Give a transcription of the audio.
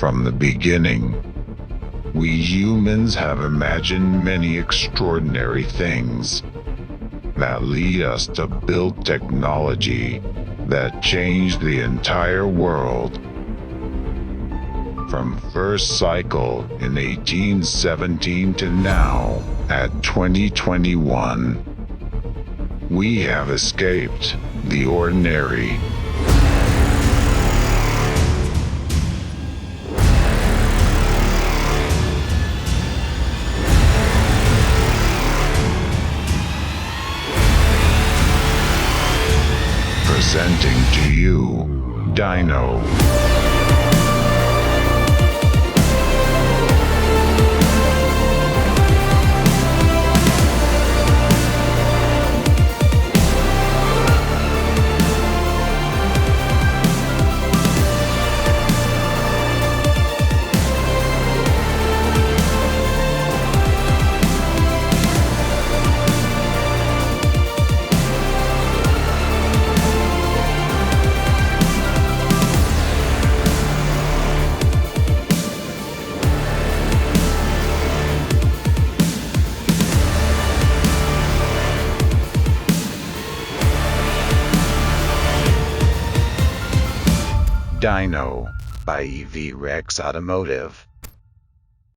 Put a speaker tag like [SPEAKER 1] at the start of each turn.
[SPEAKER 1] From the beginning, we humans have imagined many extraordinary things that lead us to build technology that changed the entire world. From first cycle in 1817 to now at 2021, we have escaped the ordinary. Presenting to you, Dyno. Dyno by Evrex Automotive.